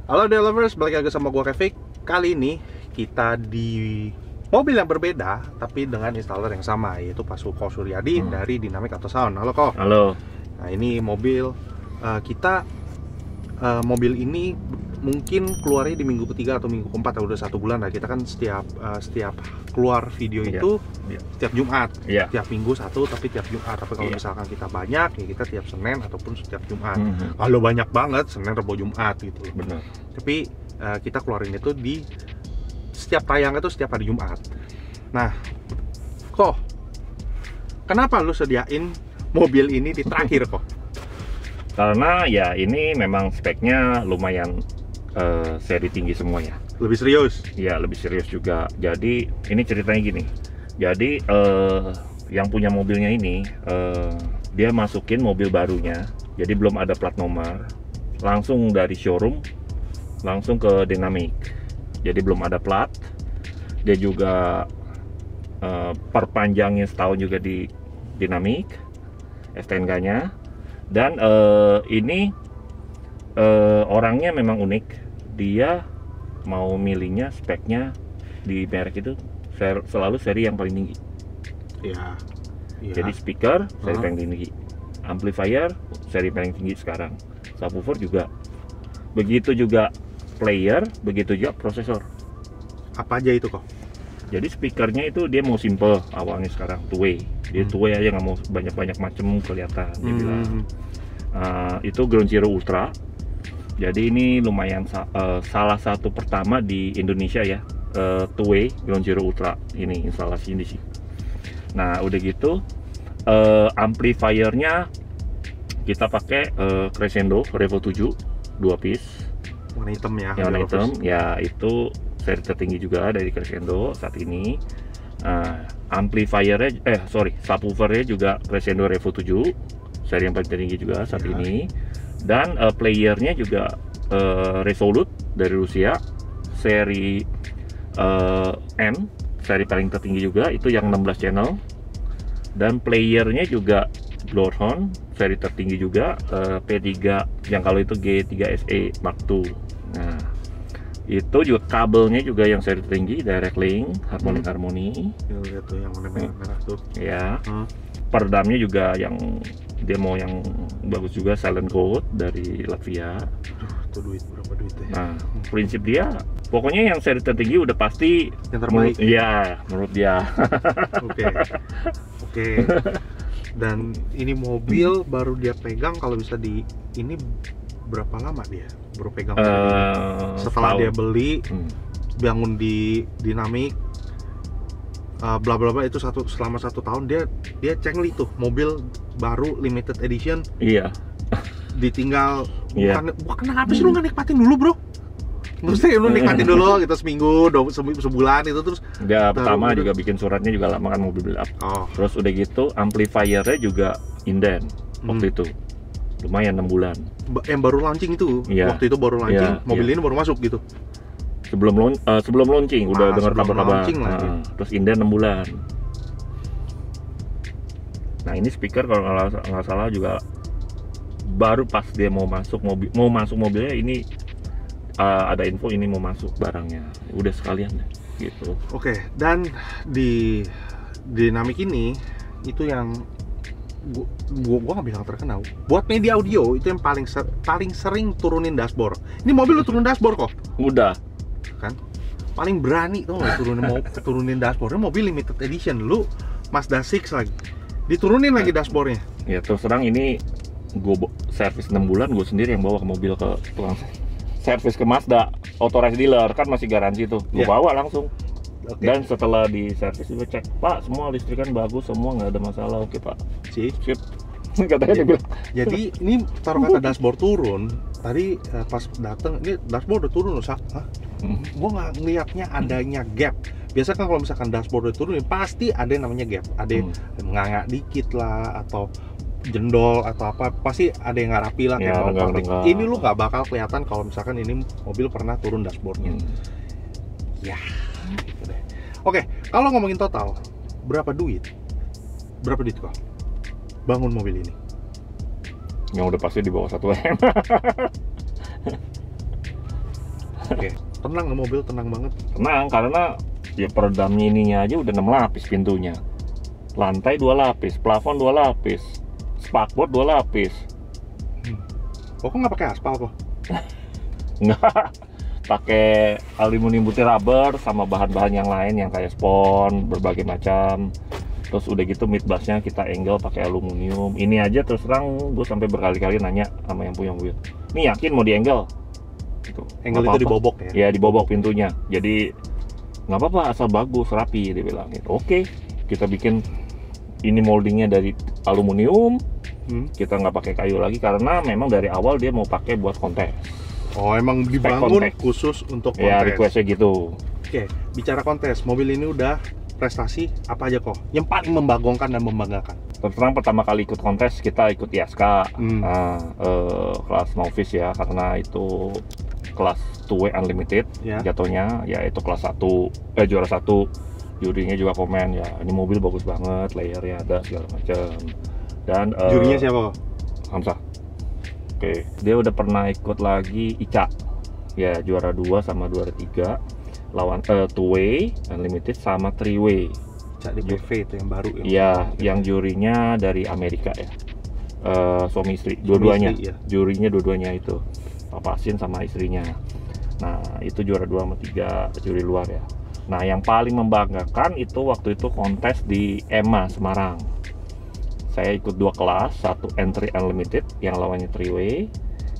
Halo Day Lovers, balik lagi sama gua Kevik. Kali ini kita di mobil yang berbeda tapi dengan installer yang sama, yaitu Pak Suko Suryadi dari Dynamic Auto Sound. Halo Ko. Halo. Nah ini mobil mobil ini mungkin keluarnya di minggu ketiga atau minggu keempat, udah 1 bulan lah. Kita kan setiap keluar video itu setiap Jumat, tiap minggu satu, tapi tiap Jumat. Tapi kalau misalkan kita banyak ya kita tiap Senin ataupun setiap Jumat. Kalau banyak banget Senin, Rabu, Jumat gitu. Benar. Tapi kita keluarin itu di setiap tayang itu setiap hari Jumat. Nah, kok kenapa lu sediain mobil ini di terakhir kok? Karena ya ini memang speknya lumayan seri tinggi semua ya. Lebih serius? Ya lebih serius juga. Jadi ini ceritanya gini. Jadi yang punya mobilnya ini dia masukin mobil barunya. Jadi belum ada plat nomor, langsung dari showroom langsung ke Dynamic. Jadi belum ada plat. Dia juga perpanjangnya setahun juga di Dynamic STNK-nya. Dan ini orangnya memang unik. Dia mau milihnya speknya di merek itu selalu seri yang paling tinggi. Iya. Jadi speaker seri paling tinggi, amplifier seri paling tinggi sekarang, subwoofer juga. Begitu juga player, begitu juga prosesor. Apa aja itu kok? Jadi speakernya itu dia mau simple awalnya sekarang, two way. Dia two way aja, nggak mau banyak-banyak macam kelihatan. Dia bilang itu Ground Zero Ultra. Jadi ini lumayan salah satu pertama di Indonesia ya, two way Ground Zero Ultra ini instalasi di sini. Nah udah gitu amplifiernya kita pakai Crescendo Revo 7 2 piece. Warna hitam ya? Yang warna hitam ya, itu seri tertinggi juga dari Crescendo saat ini. Amplifiernya subwoofernya juga Crescendo Revo 7 seri yang paling tinggi juga saat ini. Dan playernya juga Resolute dari Rusia seri N, seri paling tertinggi juga, itu yang 16 channel. Dan playernya juga Bloodhound seri tertinggi juga, P3 yang kalau itu G3SE Mark II. Nah itu juga kabelnya juga yang seri tertinggi Direct Link Harmonic Harmony. Lihat tuh yang merah tuh. Ya. Peredamnya juga yang demo yang bagus juga, Silent Gold dari Latvia. Tuh berapa duit ya? Nah prinsip dia pokoknya yang seri tertinggi udah pasti yang terbaik. Menurut dia. Oke. Dan ini mobil baru dia pegang, kalau bisa ini berapa lama dia baru pegang? Setelah dia beli, bangun di Dynamic, bla bla bla, itu selama 1 tahun dia cengli tuh mobil baru limited edition. Iya. Ditinggal. Bukan apa sih lu nggak nikmatin dulu bro? Maksudnya lu nikmatin dulu gitu seminggu, sebulan itu terus. Dia pertama juga bikin suratnya juga lama kan, mobil build up. Terus udah gitu amplifiernya juga inden waktu itu. Lumayan 6 bulan. Yang baru launching itu. Waktu itu baru launching, mobil ini baru masuk gitu. Sebelum launching udah dengar kabar-kabar. Terus inden 6 bulan. Nah ini speaker kalau nggak salah juga baru pas dia mau masuk mobilnya ini ada info ini mau masuk barangnya, udah sekalian deh gitu. Oke. Dan di Dynamic ini itu yang gua nggak bilang terkenal buat media audio, itu yang paling sering turunin dashboard. Ini mobil lu turun dashboard kok? Udah kan, paling berani tuh turunin dashboard. Ini mobil limited edition, lu Mazda 6 lagi diturunin lagi dashboardnya. Ya terus terang ini gue servis 6 bulan, gue sendiri yang bawa ke mobil ke tukang servis ke Mazda authorized dealer, kan masih garansi tuh, gue bawa langsung. Dan setelah di servis gue cek, Pak semua listrikan bagus semua, nggak ada masalah. Oke Pak, sip katanya dia bilang. Jadi ini taruh kata dashboard turun tadi, pas dateng ini dashboard udah turun loh. Gue nggak ngeliatnya adanya gap. Biasa kan kalau misalkan dashboard udah turun pasti ada yang namanya gap, ada yang nganga dikit lah atau jendol atau apa, pasti ada yang nggak rapi lah kayak ini lu nggak bakal kelihatan kalau misalkan ini mobil pernah turun dashboardnya. Ya gitu deh. Oke, kalau ngomongin total berapa duit kok bangun mobil ini? Yang udah pasti di bawah 1 M. Oke. Tenang mobil, tenang banget. Tenang, karena ya peredamnya ininya aja udah 6 lapis pintunya. Lantai 2 lapis, plafon 2 lapis, spakboard 2 lapis. Kok nggak pakai aspal kok? Nggak, pakai aluminium putih rubber sama bahan-bahan yang lain yang kayak spon berbagai macam. Terus udah gitu midbusnya kita angle pakai aluminium. Ini aja terus terang gue sampai berkali-kali nanya sama yang punya mobil, ini yakin mau di angle? Gitu. Angle itu dibobok ya? Ya dibobok pintunya, jadi nggak apa-apa asal bagus rapi, dia bilang gitu. Oke, kita bikin ini moldingnya dari aluminium. Kita nggak pakai kayu lagi karena memang dari awal dia mau pakai buat kontes. Oh, emang dibangun khusus untuk kontes? Ya requestnya gitu. Oke, bicara kontes, mobil ini udah prestasi apa aja kok yang paling membagongkan dan membanggakan? Terus terang pertama kali ikut kontes kita ikut IASKA, kelas novice ya, karena itu kelas 2 unlimited jatuhnya, ya itu kelas 1 juara 1. Jurinya juga komen ya ini mobil bagus banget, layernya ada segala macam. Dan jurinya siapa kok? Hamzah. Oke, dia udah pernah ikut lagi ICA ya, juara 2 sama juara 3 lawan 2-way unlimited sama 3-way. ICA DPV itu yang baru ya, yang jurinya dari Amerika ya, suami istri dua-duanya, jurinya dua-duanya itu Papa Asin sama istrinya. Nah itu juara 2 sama 3 juri luar ya. Nah yang paling membanggakan itu waktu itu kontes di EMA Semarang. Saya ikut 2 kelas, satu entry unlimited yang lawannya 3-way,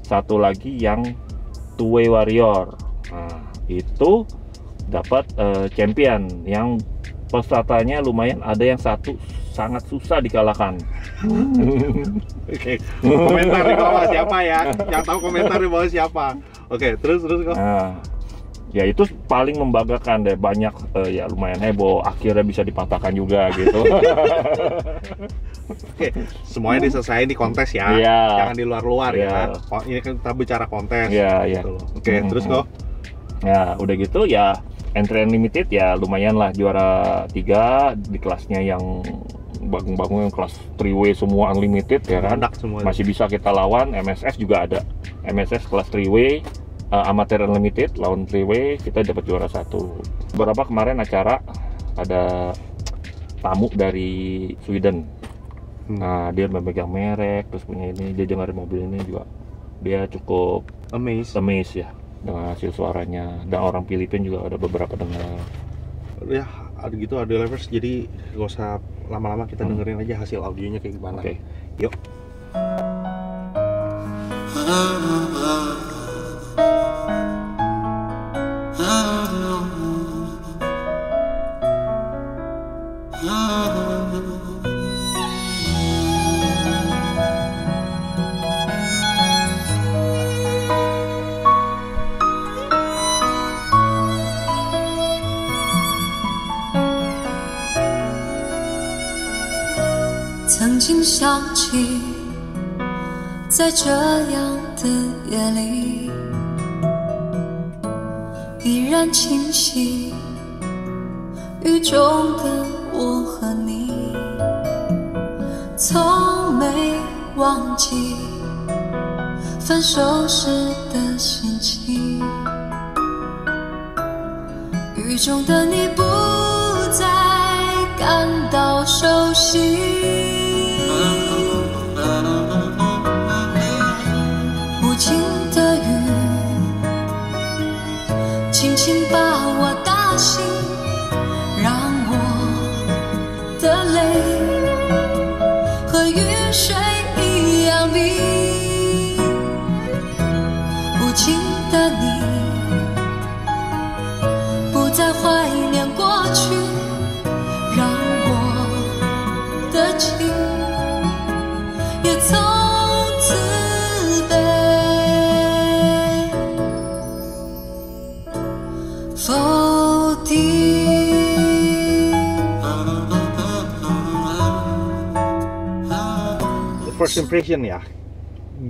satu lagi yang 2-way warrior. Nah itu dapat champion yang pesertanya lumayan, ada yang satu sangat susah dikalahkan. Oke. Komentar di bawah siapa ya? Yang tahu komentar di bawah siapa? Oke, terus kok. Nah, ya itu paling membanggakan deh, banyak ya lumayan heboh, akhirnya bisa dipatahkan juga gitu. Oke, semuanya diselesaikan di kontes ya. Jangan di luar-luar ya. Oh, ini kan kita bicara kontes. Gitu. Oke, terus kok. Ya, udah gitu ya entry unlimited ya lumayan lah, juara 3 di kelasnya yang bangun-bangun, yang kelas 3-way semua unlimited ya kan. Masih bisa kita lawan. MSS juga ada, MSS kelas 3-way amatir unlimited lawan 3-way, kita dapat juara 1. Beberapa kemarin acara ada tamu dari Sweden. Nah dia memegang merek, terus punya ini, dia dengar mobil ini juga dia cukup amazed ya dengan hasil suaranya, dan orang Filipina juga ada beberapa dengar. Ya ada gitu, ada lovers, jadi gak usah lama-lama, kita dengerin aja hasil audionya kayak gimana. Oke. Yuk.曾经想起，在这样的夜里，依然清晰，雨中的我和你，从没忘记分手时的心情。雨中的你不再感到熟悉，无情的雨轻轻把我打醒，让我的泪和雨水一样冰。无情的你不再怀念过去，让我的情也从此被否定。First impression ya,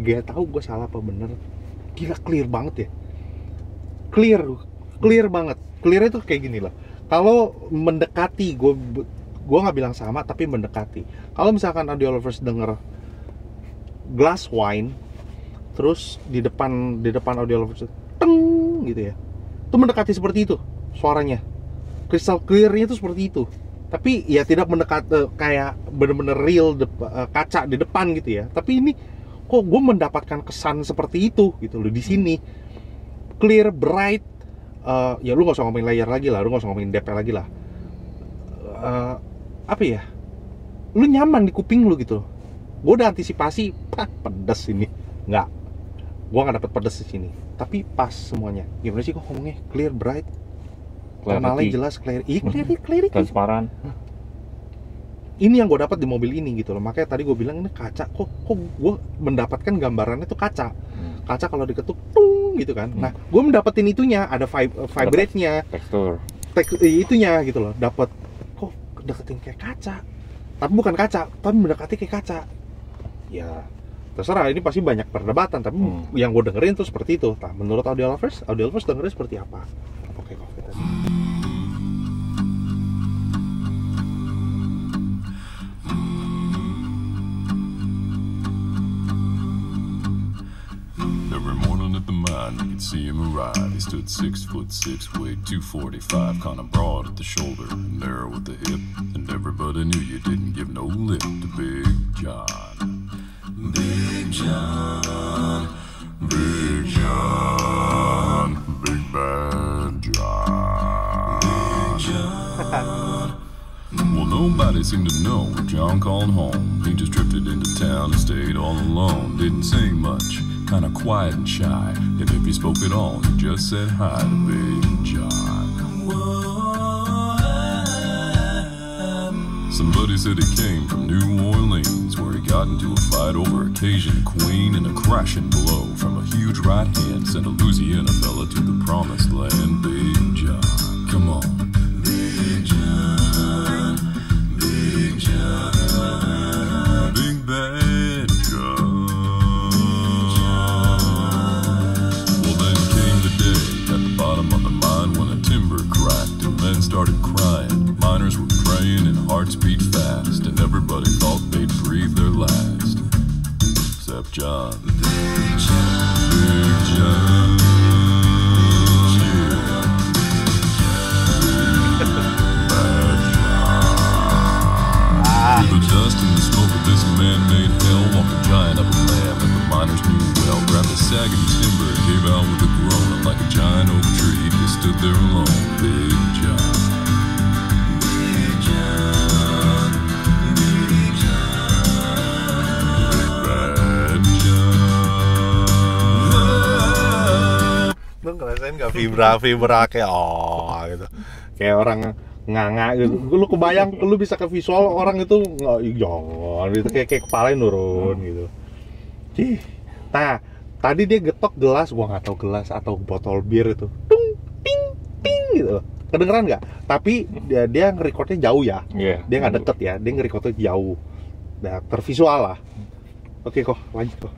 gak tahu gue salah apa bener. Gila, clear banget ya, clear banget. Clear itu kayak gini loh. Kalau mendekati, gue nggak bilang sama, tapi mendekati. Kalau misalkan audio lovers denger glass wine, terus di depan audio lovers teng gitu ya, Itu mendekati seperti itu suaranya. Crystal clear-nya itu seperti itu. Tapi ya tidak mendekat kayak bener-bener real kaca di depan gitu ya. Tapi ini kok gue mendapatkan kesan seperti itu gitu loh di sini. Clear, bright. Ya lu gak usah ngomongin layer lagi lah, lu gak usah ngomongin depth lagi lah. Apa ya? Lu nyaman di kuping lu gitu. Gue udah antisipasi, pedes ini. Nggak. Gue nggak dapet pedes di sini. Tapi pas semuanya. Gimana sih kok ngomongnya? Clear, bright. Tonalnya jelas, clear. Iya, clear. Transparan. Ini yang gue dapat di mobil ini gitu loh. Makanya tadi gue bilang ini kaca. Kok gue mendapatkan gambarannya tuh kaca. Kaca kalau diketuk, tung gitu kan. Nah, gue mendapetin itunya. Ada vibrate-nya. Tekstur. Itunya gitu loh. Dapat. Kok deketin kayak kaca. Tapi bukan kaca. Tapi mendekati kayak kaca. Ya, terserah. Ini pasti banyak perdebatan. Tapi yang gue dengerin tuh seperti itu. Nah, menurut audio lovers dengerin seperti apa? Oke, coffee tadi. Every morning at the mine, you could see him arrive. He stood 6'6", weighed 245, kinda broad at the shoulder, narrow at the hip, and everybody knew you didn't give no lip to Big John. Big John, Big John, Big Bad John. Big John. Well, nobody seemed to know when John called home. He just drifted into town and stayed all alone. Didn't say much, kinda quiet and shy. And if he spoke at all, he just said hi to Big John. Somebody said he came from New Orleans, where he got into a fight over a Cajun queen, and a crashing blow from a huge right hand sent a Louisiana fella to the promised land. Big John, come on. Big John, Big John, Big Bad John. Well, then came the day at the bottom of the mine when a timber cracked and men started crying. Miners were praying and hearts beat fast, and everybody thought they'd breathe their last, except John. Big John, Big John, yeah. Bad John. Through the dust and the smoke of this man-made hell walked a giant of a man that the miners knew well. Grabbed a sagging timber and gave out with a groan, and like a giant oak tree he stood there alone. Big John. Lu ngerasain gak vibra kayak gitu, kayak orang nganga gitu. Lu kebayang, lu bisa ke visual orang itu nggak, jangan gitu, kayak kepala nurun gitu. Nah, tadi dia getok gelas, gua nggak tahu gelas atau botol bir itu, tung ting ting gitu. Kedengeran nggak? Tapi dia nge-recordnya jauh ya. Dia nggak deket ya, dia nge-recordnya jauh. Nah, tervisual lah. Oke kok, lanjut kok.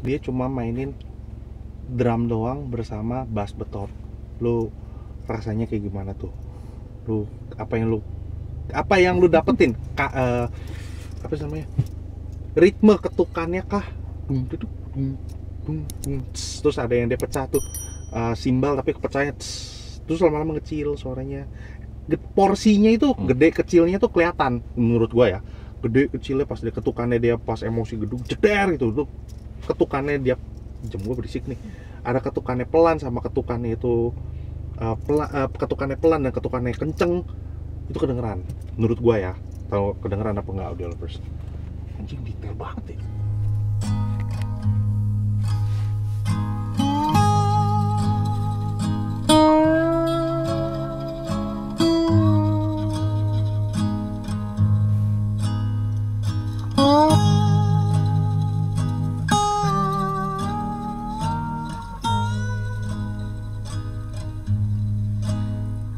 dia cuma mainin drum doang bersama bass beton. Lu rasanya kayak gimana tuh? Lu apa yang lu dapetin? Apa namanya? Ritme ketukannya kah? Terus ada yang dia pecah tuh, simbal tapi kepecahnya. Terus lama-lama ngecil suaranya. Porsinya itu gede kecilnya tuh kelihatan menurut gua ya. Gede kecilnya pas dia ketukannya, dia pas emosi gedung jeder gitu tuh, ketukannya dia, jam gua berisik nih, ada ketukannya pelan sama ketukannya itu ketukannya pelan dan ketukannya kenceng, itu kedengeran menurut gua ya. Tahu kedengeran apa enggak audio lovers? Anjing detail banget ya.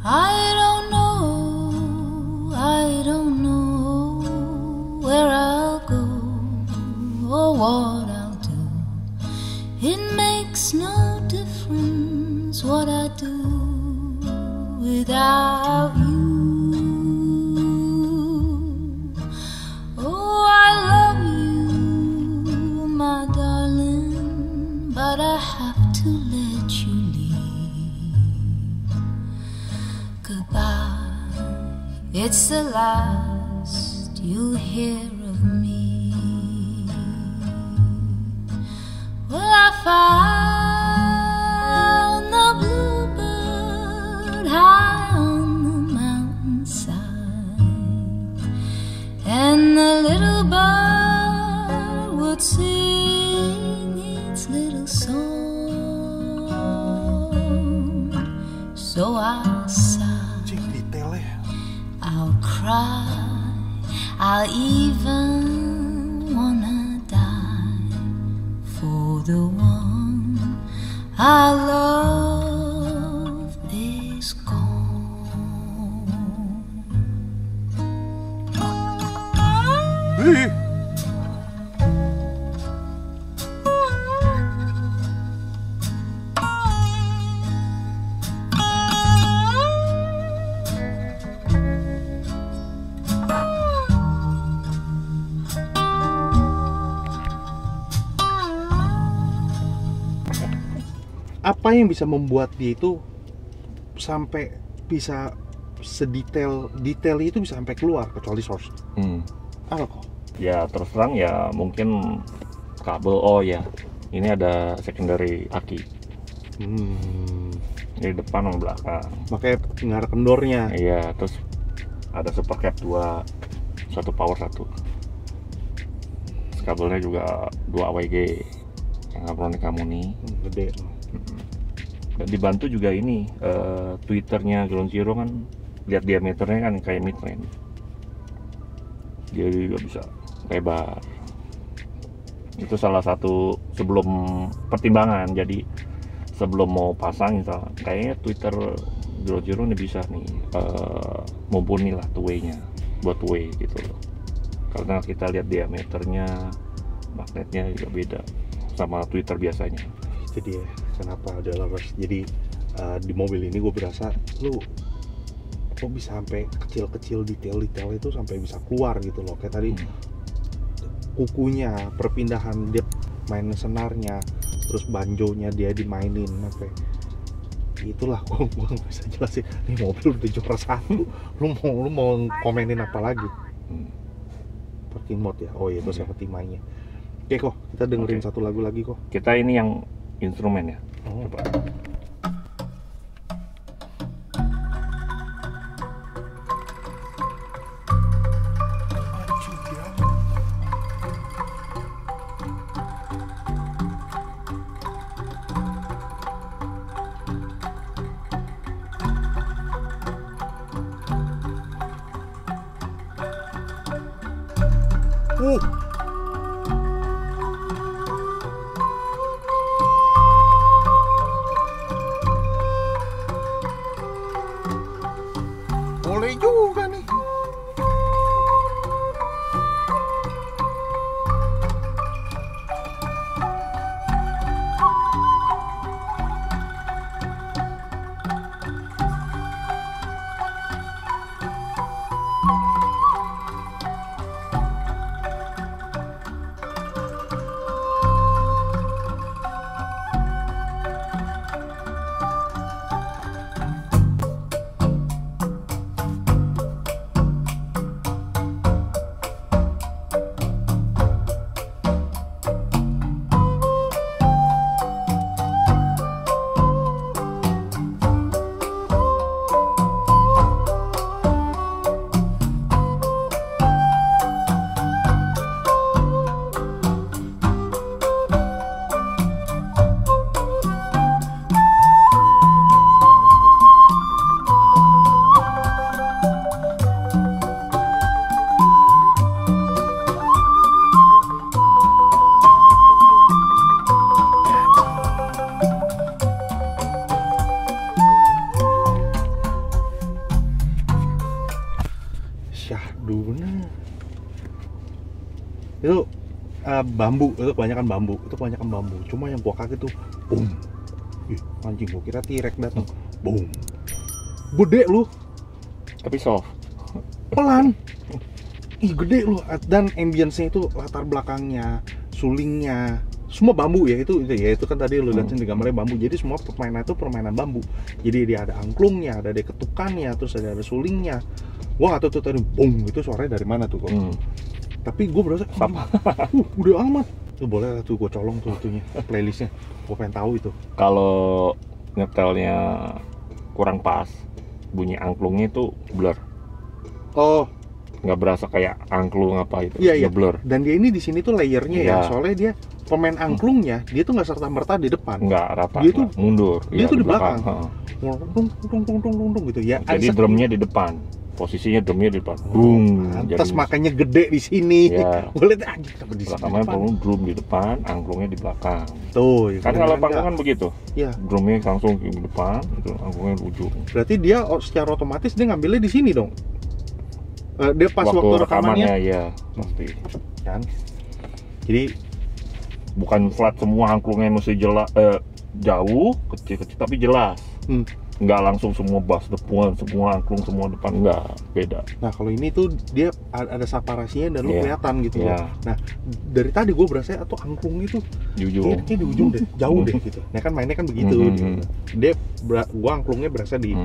I don't know where I'll go or what I'll do. It makes no difference what I do without you. Oh, I love you, my darling, but I have to let you leave. Goodbye. It's the last you'll hear of me. Well, I found the bluebird high on the mountainside, and the little bird would sing its little song. So I'll sigh, I'll cry, I'll even wanna die for the one I love is gone. Apa yang bisa membuat dia itu sampai bisa sedetail itu bisa sampai keluar kecuali source? Apa kok? Ya terus terang ya mungkin kabel. Oh ya, ini ada secondary aki. Ini depan sama belakang. Makanya ngarep kendornya. Iya, terus ada super cap 2, satu power 1. Terus kabelnya juga 2 AWG yang Harmonica Muni. Gede. Dan dibantu juga ini Twitternya Ground Zero kan, lihat diameternya kan kayak midrange, dia juga bisa lebar. Itu salah satu sebelum pertimbangan. Jadi sebelum mau pasang misalnya, kayaknya Twitter Ground Zero ini bisa nih mumpuni lah two-way-nya buat two-way gitu loh. Karena kita lihat diameternya, magnetnya juga beda sama Twitter biasanya. Itu dia kenapa ada lovers. Jadi di mobil ini gue berasa lu kok bisa sampai kecil-kecil detail itu sampai bisa keluar gitu loh. Kayak tadi kukunya, perpindahan dia main senarnya, terus banjonya dia dimainin sampai itulah. Gue nggak bisa jelasin. Ini mobil udah juara 1. Lu mau komenin apa lagi? Parking mode ya. Oh iya, itu siapa timanya. Oke kok, kita dengerin satu lagu lagi kok. Kita ini yang instrumen ya. Coba. Boleh juga nih. bambu, itu kebanyakan bambu. Cuma yang gua kaget tuh, boom. Ih, anjing, gua kira T-Rex datang. Boom. Gede lu, Tapi soft. pelan. Ih, gede lu. Dan ambience-nya itu latar belakangnya, sulingnya, semua bambu ya itu kan tadi lu lihat di gambarnya bambu. Jadi semua permainan itu permainan bambu. Jadi dia ada angklungnya, ada ketukannya, terus ada sulingnya. Gua nggak tahu tuh tadi boom itu suaranya dari mana tuh kok. Tapi gue berasa sama. Udah amat. Tuh boleh tuh gue colong tuh itunya playlistnya. Gue pengen tahu itu. Kalau nyetelnya kurang pas, bunyi angklungnya itu blur. Oh, Nggak berasa kayak angklung apa itu. iya. Blur. Dan dia ini di sini tuh layernya ya. Iya. Soalnya dia pemain angklungnya, dia tuh nggak serta merta di depan. Nggak rata. Dia tuh mundur. dia Iya, tuh di belakang. Heeh. Tung gitu ya. Jadi drumnya di depan. Posisinya drumnya di depan. Boom. Terus makanya gede di sini. Iya. Gue lihat anjing kenapa di sini. Belakangan drum di depan, angklungnya di belakang. Tuh, ya, Kan kalau panggung kan begitu. Iya. Drumnya langsung di depan, itu angklungnya di ujung. Berarti dia secara otomatis dia ngambilnya di sini dong. Dia pas waktu rekamannya ya pasti. kan. Jadi Bukan flat semua angklungnya mesti jelas, jauh, kecil-kecil tapi jelas. Nggak langsung semua bass depan, semua angklung semua depan, nggak, beda. nah kalau ini tuh dia ada separasinya dan lu Iya. kelihatan gitu Iya. loh. Nah dari tadi gue berasa atau angklung itu Di ujung. kayaknya di ujung deh, jauh deh gitu. Nah kan mainnya kan begitu. Dia gua angklungnya berasa di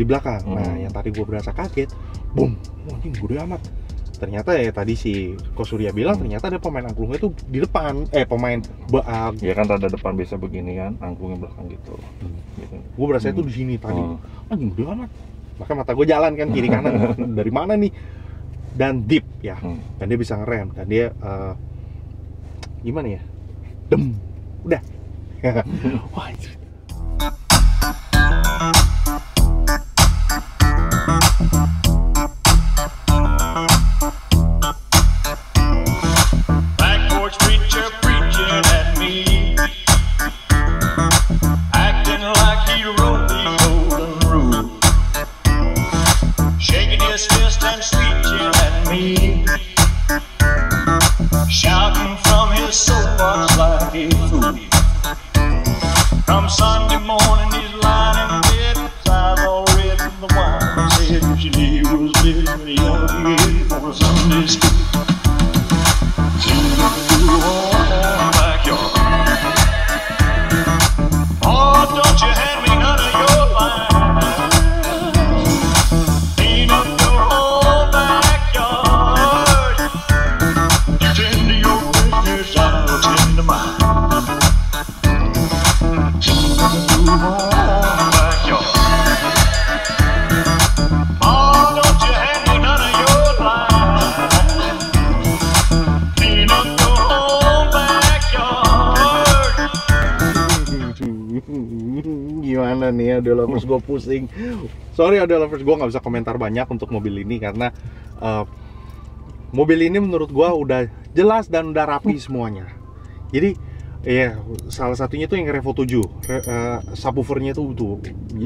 belakang. Nah yang tadi gue berasa kaget, boom, anjing gede amat. Ternyata ya tadi si Ko Surya bilang ternyata ada pemain angklungnya tuh di depan, Ya kan rada depan biasa begini kan, angklungnya belakang gitu. Gitu. gue berasa itu di sini tadi. Anjing gede amat. Maka mata gue jalan kan kiri kanan. Dari mana nih? Dan deep ya. Dan dia bisa ngerem dan dia gimana ya? Dem. Udah. Wah, anjir. Back porch preacher preaching at me, acting like he wrote these golden rules, shaking his fist and screeching at me, shouting from his soapbox like a fool. Come Sunday morning he's lying in bed, his eyes all red from the wine. He said his knee was big and he ought to be ready for Sunday school. Oh, don't you hand me none of your lines. Clean up your whole backyard. You tend to your business, I'll tend to mine. Clean up your whole backyard. Oh, don't you hand me none of your lines. Clean up your whole backyard. Gimana nih Audio Lovers, gue pusing. Sorry Audio Lovers, gue nggak bisa komentar banyak untuk mobil ini karena mobil ini menurut gue udah jelas dan udah rapi semuanya. Jadi ya salah satunya tuh yang Revo 7, subwoofernya tuh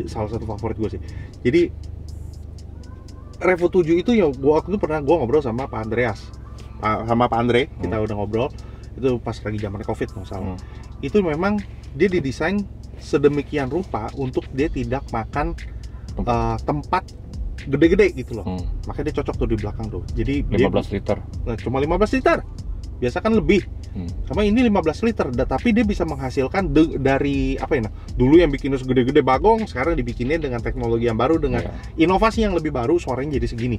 salah satu favorit gue sih. Jadi Revo 7 itu ya waktu itu pernah gue ngobrol sama Pak Andreas, sama Pak Andre, kita udah ngobrol itu pas lagi zaman Covid nggak salah. Itu memang dia didesain sedemikian rupa untuk dia tidak makan tempat gede-gede gitu loh. Makanya dia cocok tuh di belakang tuh. Jadi 15 liter. Cuma 15 liter. Biasa kan lebih. Sama ini 15 liter, tapi dia bisa menghasilkan dari apa ya? Dulu yang bikinnya segede-gede bagong, sekarang dibikinnya dengan teknologi yang baru, dengan inovasi yang lebih baru, suaranya jadi segini.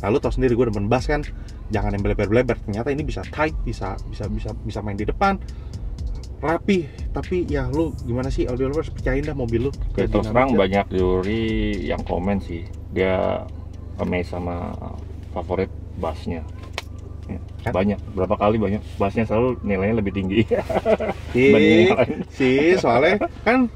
Lalu tau sendiri gue demen bass kan, jangan yang beleber-beleber. Ternyata ini bisa tight, bisa main di depan, rapi. Tapi ya lu gimana sih Audio Lovers, percayain dah mobil lu. Ya, terus terang banyak juri yang komen sih, dia amazed sama favorit bassnya. Banyak, berapa kali banyak bassnya selalu nilainya lebih tinggi. sih soalnya kan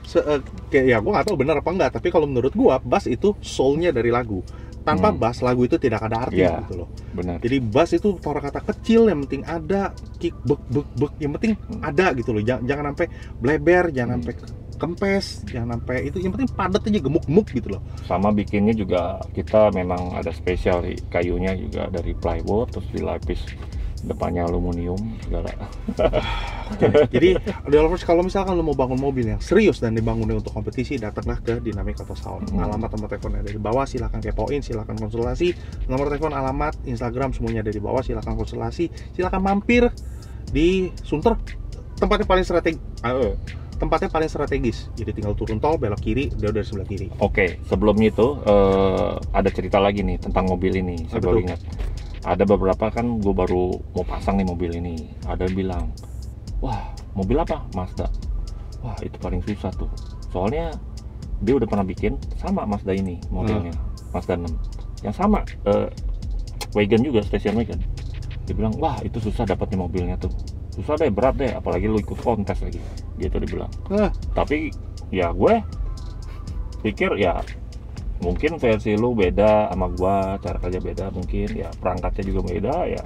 kayak ya gue nggak tahu benar apa enggak, tapi kalau menurut gue bass itu soulnya dari lagu. Tanpa bass lagu itu tidak ada arti gitu loh. Benar. Jadi bass itu suara kata kecil, yang penting ada kick bek yang penting ada gitu loh. Jangan sampai bleber, jangan sampai kempes, jangan sampai itu, yang penting padat aja, gemuk gitu loh. Sama bikinnya juga kita memang ada spesial, kayunya juga dari plywood terus dilapis depannya aluminium segala. Jadi audio lovers, kalau misalkan lo mau bangun mobil yang serius dan dibangunnya untuk kompetisi, datanglah ke Dynamic Auto Sound. Alamat nomor teleponnya ada di bawah, silahkan kepoin, silahkan konsultasi. Nomor telepon, alamat, Instagram semuanya ada di bawah, silahkan konsultasi. Silahkan mampir di Sunter, tempatnya paling strategis. Jadi tinggal turun tol, belok kiri, dia udah di sebelah kiri. Oke, sebelumnya itu ada cerita lagi nih tentang mobil ini. Saya baru ingat. Ada beberapa kan gue baru mau pasang nih mobil ini. Ada yang bilang, wah mobil apa? Mazda. Wah itu paling susah tuh. Soalnya dia udah pernah bikin sama Mazda ini modelnya, Mazda 6. Yang sama, wagon juga, station wagon. Dia bilang, wah itu susah dapetnya mobilnya tuh. Susah deh, berat deh, apalagi lu ikut kontes lagi. Gitu dia bilang. Tapi ya gue pikir ya mungkin versi lu beda sama gua, cara kerja beda mungkin, ya perangkatnya juga beda, ya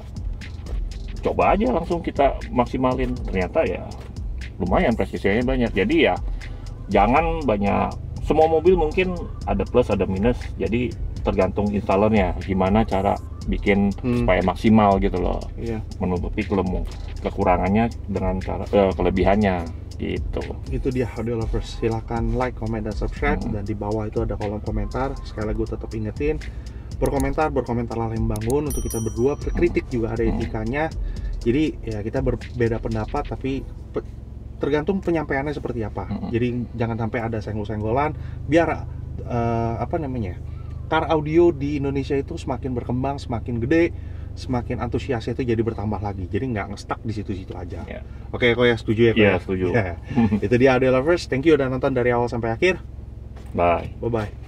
coba aja langsung kita maksimalin. Ternyata ya lumayan presisinya banyak. Jadi ya jangan banyak, semua mobil mungkin ada plus ada minus, jadi tergantung installernya gimana cara bikin supaya maksimal gitu loh. Menutupi kekurangannya dengan cara kelebihannya gitu. Itu dia audio lovers, silakan like, comment, dan subscribe. Dan di bawah itu ada kolom komentar. Sekali lagi gue tetap ingetin, berkomentarlah yang bangun untuk kita berdua. Berkritik juga ada etikanya. Jadi ya kita berbeda pendapat, tapi tergantung penyampaiannya seperti apa. Jadi jangan sampai ada senggol-senggolan. Biar car audio di Indonesia itu semakin berkembang, semakin gede, semakin antusiasnya itu jadi bertambah lagi. Jadi nggak nge-stuck di situ-situ aja. Oke, kok ya setuju ya? Iya, setuju. Itu dia audio lovers. Thank you udah nonton dari awal sampai akhir. Bye. Bye-bye.